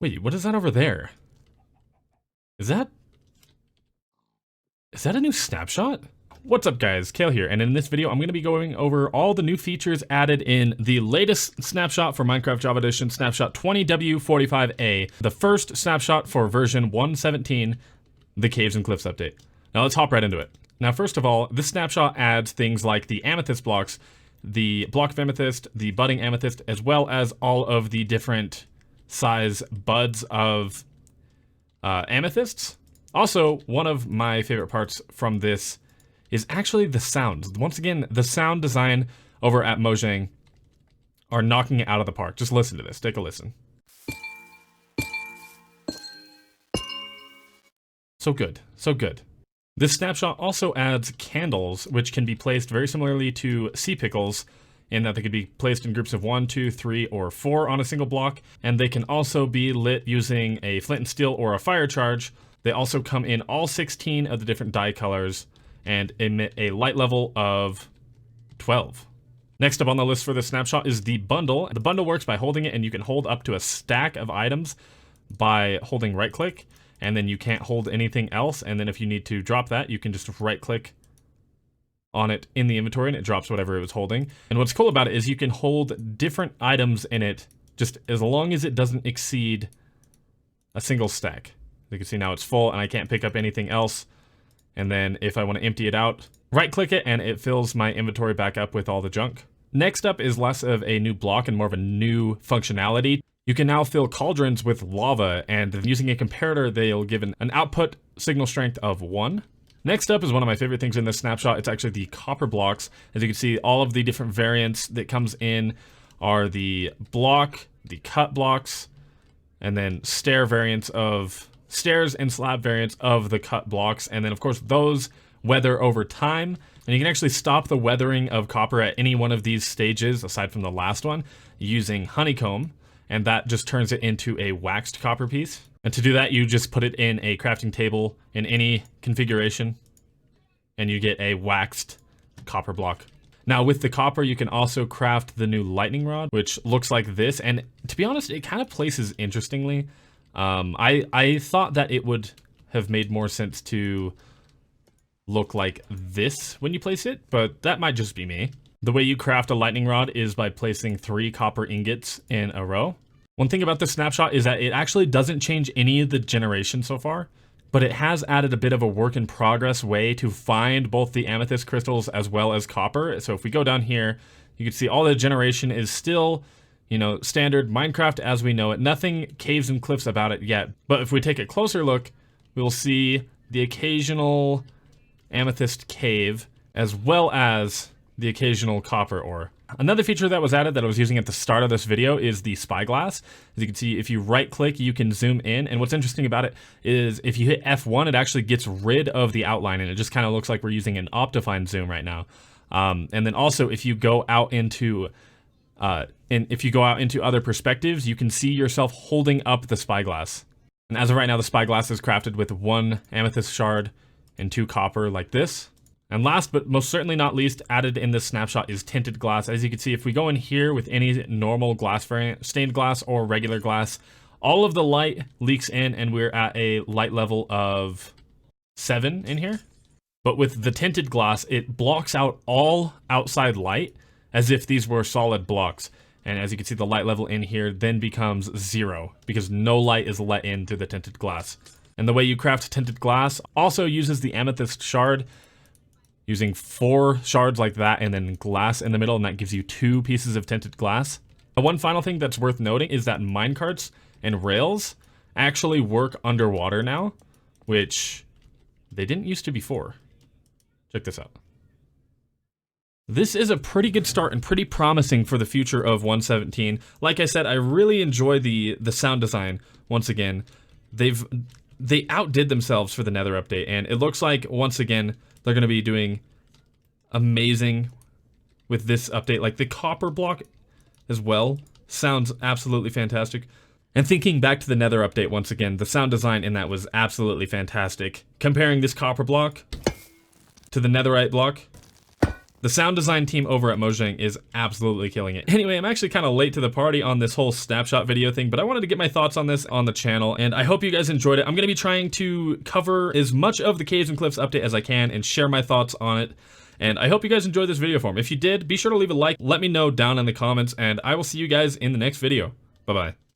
Wait, what is that over there? Is that a new snapshot? What's up guys, Kale here, and in this video I'm going to be going over all the new features added in the latest snapshot for Minecraft Java Edition, Snapshot 20w45a, the first snapshot for version 1.17, the Caves and Cliffs update. Now let's hop right into it. Now first of all, this snapshot adds things like the Amethyst blocks, the block of Amethyst, the budding Amethyst, as well as all of the different size buds of amethysts. Also, one of my favorite parts from this is actually the sounds. Once again, the sound design over at Mojang are knocking it out of the park. Just listen to this. Take a listen. So good. So good. This snapshot also adds candles, which can be placed very similarly to sea pickles, in that they could be placed in groups of 1, 2, 3, or 4 on a single block, and they can also be lit using a flint and steel or a fire charge. They also come in all 16 of the different dye colors and emit a light level of 12. Next up on the list for this snapshot is the bundle. The bundle works by holding it, and you can hold up to a stack of items by holding right click, and then you can't hold anything else, and then if you need to drop that, you can just right click on it in the inventory and it drops whatever it was holding. And what's cool about it is you can hold different items in it just as long as it doesn't exceed a single stack. You can see now it's full and I can't pick up anything else. And then if I want to empty it out, right click it and it fills my inventory back up with all the junk. Next up is less of a new block and more of a new functionality. You can now fill cauldrons with lava, and using a comparator, they'll give an output signal strength of 1. Next up is one of my favorite things in this snapshot. It's actually the copper blocks. As you can see, all of the different variants that comes in are the block, the cut blocks, and then stairs and slab variants of the cut blocks. And then of course those weather over time. And you can actually stop the weathering of copper at any one of these stages, aside from the last one, using honeycomb. And that just turns it into a waxed copper piece. And to do that, you just put it in a crafting table in any configuration, and you get a waxed copper block. Now with the copper, you can also craft the new lightning rod, which looks like this. And to be honest, it kind of places interestingly. I thought that it would have made more sense to look like this when you place it, but that might just be me. The way you craft a lightning rod is by placing 3 copper ingots in a row. One thing about this snapshot is that it actually doesn't change any of the generation so far, but it has added a bit of a work in progress way to find both the amethyst crystals as well as copper. So if we go down here, you can see all the generation is still, you know, standard Minecraft as we know it. Nothing caves and cliffs about it yet. But if we take a closer look, we'll see the occasional amethyst cave as well as the occasional copper ore. Another feature that was added that I was using at the start of this video is the Spyglass. As you can see, if you right click, you can zoom in. And what's interesting about it is if you hit F1, it actually gets rid of the outline and it just kind of looks like we're using an Optifine zoom right now. And then also if you go out into other perspectives, you can see yourself holding up the Spyglass. And as of right now, the Spyglass is crafted with 1 amethyst shard and 2 copper like this. And last but most certainly not least, added in this snapshot is Tinted Glass. As you can see, if we go in here with any normal glass variant, stained glass or regular glass, all of the light leaks in and we're at a light level of 7 in here. But with the Tinted Glass, it blocks out all outside light as if these were solid blocks. And as you can see, the light level in here then becomes 0 because no light is let in through the Tinted Glass. And the way you craft Tinted Glass also uses the Amethyst shard, using 4 shards like that and then glass in the middle, and that gives you 2 pieces of tinted glass. One final thing that's worth noting is that minecarts and rails actually work underwater now, which they didn't used to before. Check this out. This is a pretty good start and pretty promising for the future of 1.17. Like I said, I really enjoy the sound design. Once again, they outdid themselves for the Nether update, and it looks like once again they're going to be doing amazing with this update. Like the copper block as well sounds absolutely fantastic. And thinking back to the Nether update once again, the sound design in that was absolutely fantastic. Comparing this copper block to the netherite block, The sound design team over at Mojang is absolutely killing it. Anyway, I'm actually kind of late to the party on this whole snapshot video thing, but I wanted to get my thoughts on this on the channel, and I hope you guys enjoyed it. I'm going to be trying to cover as much of the Caves and Cliffs update as I can and share my thoughts on it. And I hope you guys enjoyed this video form. If you did, be sure to leave a like, let me know down in the comments, and I will see you guys in the next video. Bye-bye.